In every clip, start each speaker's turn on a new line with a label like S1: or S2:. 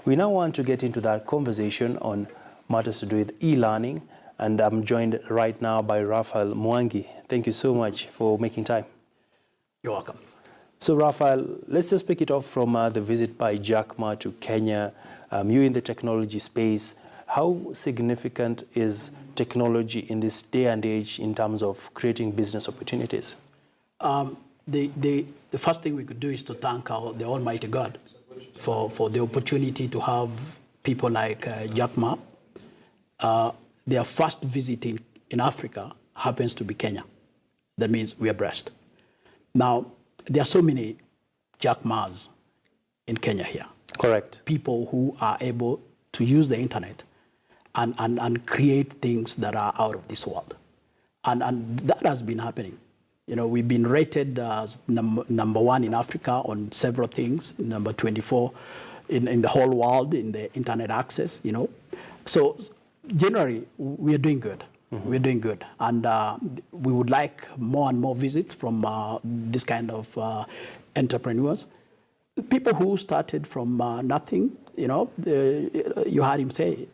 S1: We now want to get into that conversation on matters to do with e-learning, and I'm joined right now by Raphael Mwangi. Thank you so much for making time.
S2: You're welcome.
S1: So Raphael, let's just pick it off from the visit by Jack Ma to Kenya. You in the technology space, how significant is technology in this day and age in terms of creating business opportunities?
S2: The first thing we could do is to thank the Almighty God for the opportunity to have people like Jack Ma. Their first visit in Africa happens to be Kenya. That means we are blessed. Now, there are so many Jack Ma's in Kenya here.
S1: Correct.
S2: People who are able to use the internet and create things that are out of this world. And that has been happening. You know, we've been rated as number one in Africa on several things, number 24 in the whole world in the internet access, you know. So generally, we are doing good. Mm-hmm. We're doing good. And we would like more and more visits from this kind of entrepreneurs. People who started from nothing, you know, you heard him say,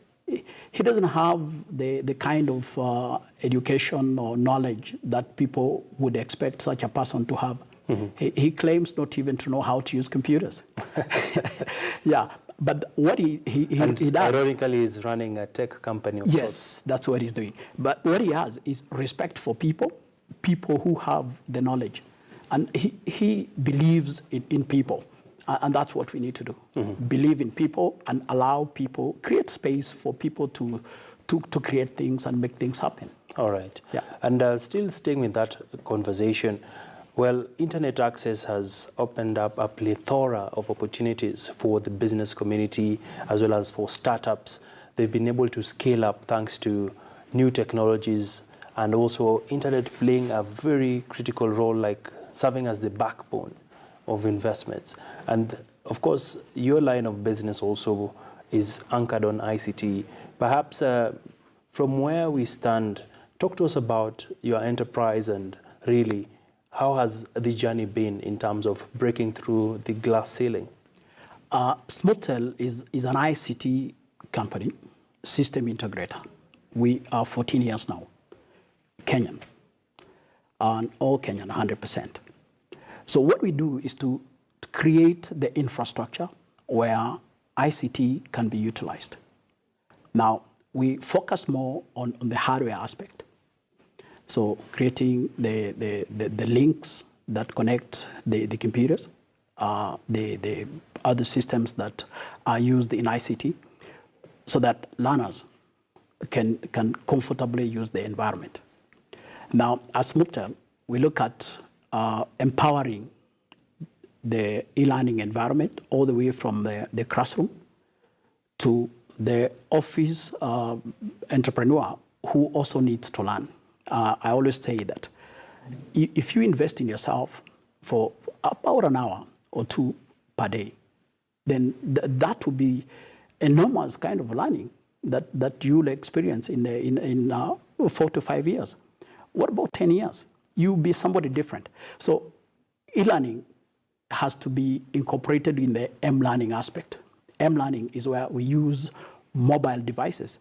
S2: he doesn't have the kind of education or knowledge that people would expect such a person to have. Mm-hmm. He claims not even to know how to use computers. Yeah, but what he does...
S1: Ironically, he's running a tech company of
S2: Yes,
S1: sorts.
S2: That's what he's doing. But what he has is respect for people who have the knowledge. And he believes in people. And that's what we need to do. Mm-hmm. Believe in people and allow people, create space for people to create things and make things happen.
S1: All right.
S2: Yeah.
S1: And still staying with that conversation, well, internet access has opened up a plethora of opportunities for the business community as well as for startups. They've been able to scale up thanks to new technologies, and also internet playing a very critical role, like serving as the backbone of investments. And of course, your line of business also is anchored on ICT. Perhaps from where we stand, talk to us about your enterprise and really how has the journey been in terms of breaking through the glass ceiling?
S2: Smoothtel is an ICT company, system integrator. We are 14 years now, Kenyan, and all Kenyan, 100%. So what we do is to create the infrastructure where ICT can be utilized. Now, we focus more on the hardware aspect. So creating the links that connect the computers, the other systems that are used in ICT, so that learners can comfortably use the environment. Now, at Smoothtel, we look at empowering the e-learning environment all the way from the classroom to the office entrepreneur who also needs to learn. I always say that if you invest in yourself for about an hour or two per day, then that will be enormous kind of learning that you'll experience in 4 to 5 years. What about 10 years? You'll be somebody different. So e-learning has to be incorporated in the M-learning aspect. M-learning is where we use mobile devices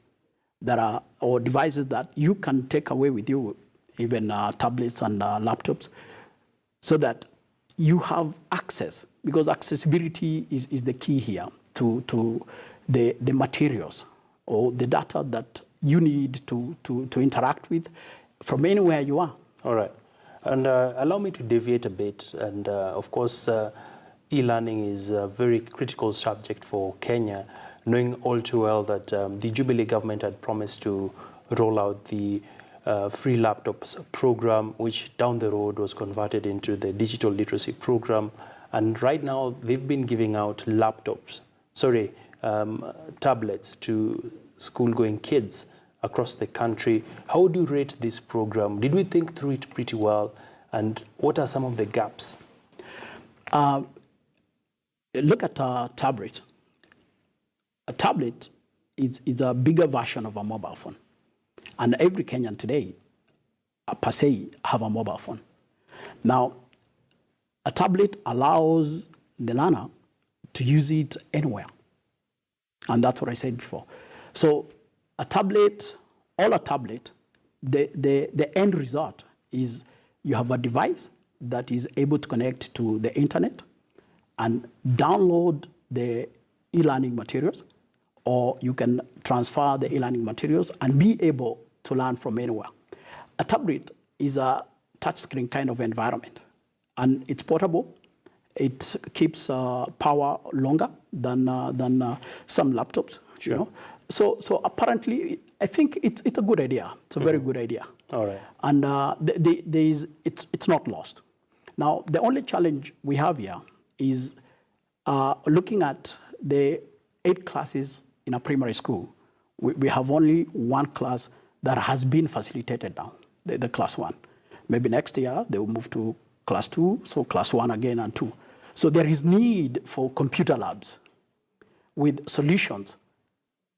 S2: or devices that you can take away with you, even tablets and laptops, so that you have access, because accessibility is the key here to the materials or the data that you need to interact with from anywhere you are.
S1: All right. And allow me to deviate a bit. And of course, e-learning is a very critical subject for Kenya, knowing all too well that the Jubilee government had promised to roll out the free laptops program, which down the road was converted into the digital literacy program. And right now, they've been giving out tablets to school-going kids across the country. How would you rate this program? Did we think through it pretty well? And what are some of the gaps?
S2: Look at a tablet. A tablet is a bigger version of a mobile phone. And every Kenyan today, per se, have a mobile phone. Now, a tablet allows the learner to use it anywhere. And that's what I said before. So a tablet, the end result is you have a device that is able to connect to the internet and download the e-learning materials, or you can transfer the e-learning materials and be able to learn from anywhere. A tablet is a touchscreen kind of environment, and it's portable. It keeps power longer than some laptops.
S1: Sure.
S2: You know? So apparently, I think it's a good idea. It's a very good idea.
S1: All right.
S2: And it's not lost. Now, the only challenge we have here is looking at the 8 classes in a primary school. We have only one class that has been facilitated now, the class 1. Maybe next year they will move to class 2, so class 1 again and 2. So there is need for computer labs with solutions,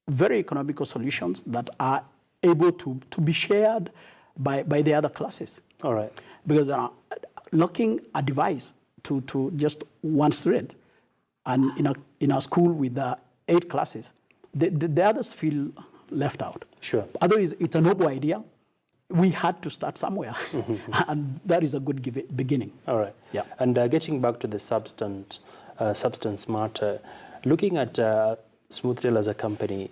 S2: very economical solutions that are able to be shared by the other classes.
S1: All right.
S2: Because locking a device to just one student, and in a school with 8 classes, the others feel left out.
S1: Sure.
S2: Otherwise, it's a noble idea. We had to start somewhere, and that is a good beginning.
S1: All right.
S2: Yeah.
S1: And getting back to the substance matter, looking at Smoothtel as a company,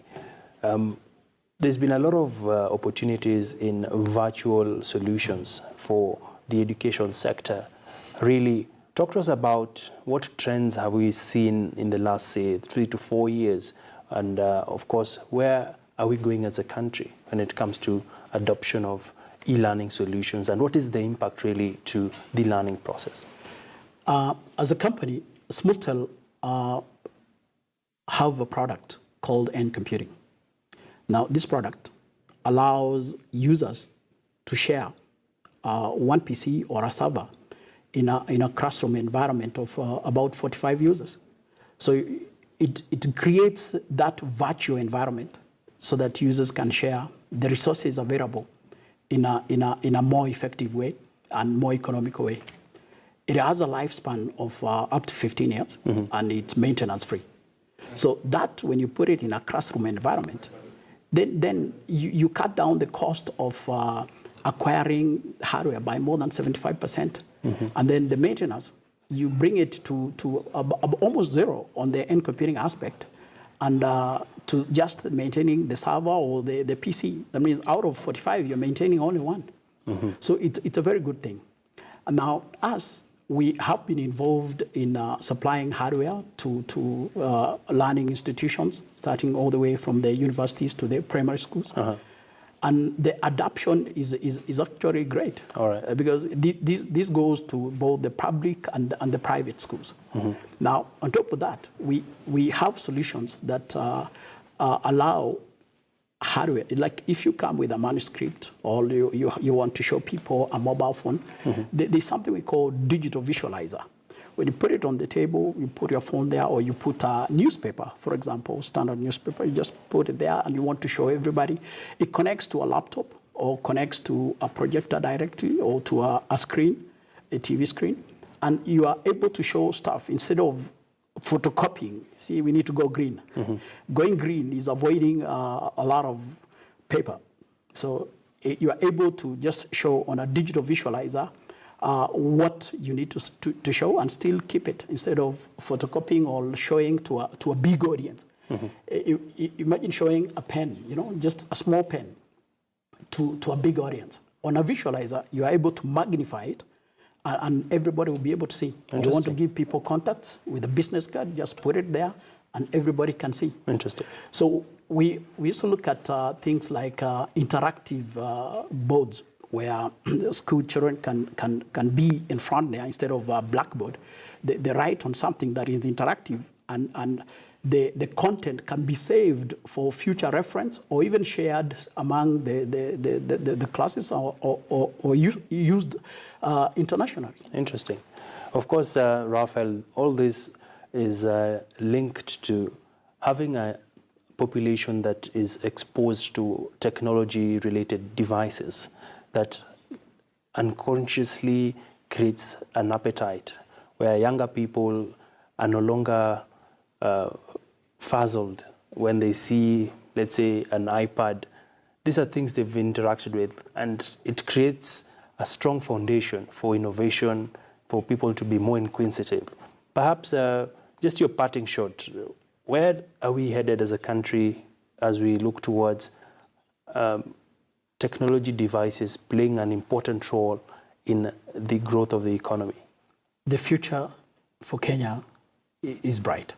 S1: there's been a lot of opportunities in virtual solutions for the education sector. Really, talk to us about what trends have we seen in the last, say, 3 to 4 years, and of course, where are we going as a country when it comes to adoption of e-learning solutions, and what is the impact really to the learning process?
S2: As a company, Smoothtel have a product called End Computing. Now, this product allows users to share one PC or a server in a classroom environment of about 45 users. So it creates that virtual environment so that users can share the resources available in a more effective way and more economical way. It has a lifespan of up to 15 years, and it's maintenance free. So that, when you put it in a classroom environment, then you cut down the cost of acquiring hardware by more than 75%. And then the maintenance, you bring it to almost zero on the end computing aspect, and to just maintaining the server or the PC. That means out of 45, you're maintaining only one. So it's a very good thing. And now, we have been involved in supplying hardware to learning institutions, starting all the way from the universities to the primary schools. And the adoption is actually great. All right. Because this goes to both the public and the private schools. Now, on top of that, we have solutions that allow hardware. Like if you come with a manuscript, or you want to show people a mobile phone, there's something we call digital visualizer. When you put it on the table, you put your phone there, or you put a newspaper, for example, standard newspaper, you just put it there and you want to show everybody. It connects to a laptop or connects to a projector directly, or to a screen, a TV screen, and you are able to show stuff instead of photocopying. See, we need to go green. Going green is avoiding a lot of paper. So you are able to just show on a digital visualizer what you need to show, and still keep it, instead of photocopying or showing to a big audience. Imagine showing a pen, just a small pen to a big audience. On a visualizer, you are able to magnify it, and everybody will be able to see. You want to give people contacts with a business card, just put it there, and everybody can see.
S1: Interesting.
S2: So we also look at things like interactive boards, where school children can be in front there instead of a blackboard. They write on something that is interactive, and the content can be saved for future reference, or even shared among the classes, or used internationally.
S1: Interesting. Of course, Raphael, all this is linked to having a population that is exposed to technology-related devices that unconsciously creates an appetite, where younger people are no longer fuzzled when they see, let's say, an iPad. These are things they've interacted with, and it creates a strong foundation for innovation, for people to be more inquisitive. Perhaps just your parting shot, where are we headed as a country as we look towards technology devices playing an important role in the growth of the economy?
S2: The future for Kenya is bright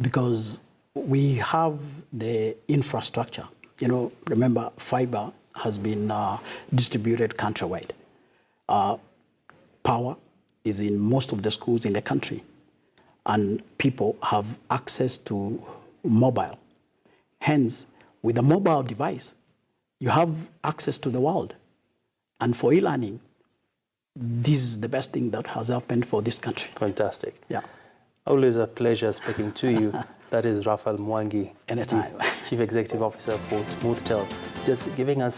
S2: because we have the infrastructure. You know, remember, fiber has been distributed countrywide. Power is in most of the schools in the country, and people have access to mobile. Hence, with a mobile device, you have access to the world. And for e-learning, this is the best thing that has happened for this country.
S1: Fantastic.
S2: Yeah.
S1: Always a pleasure speaking to you. That is Raphael Mwangi,
S2: Anytime.
S1: Chief Executive Officer for Smoothtel, just giving us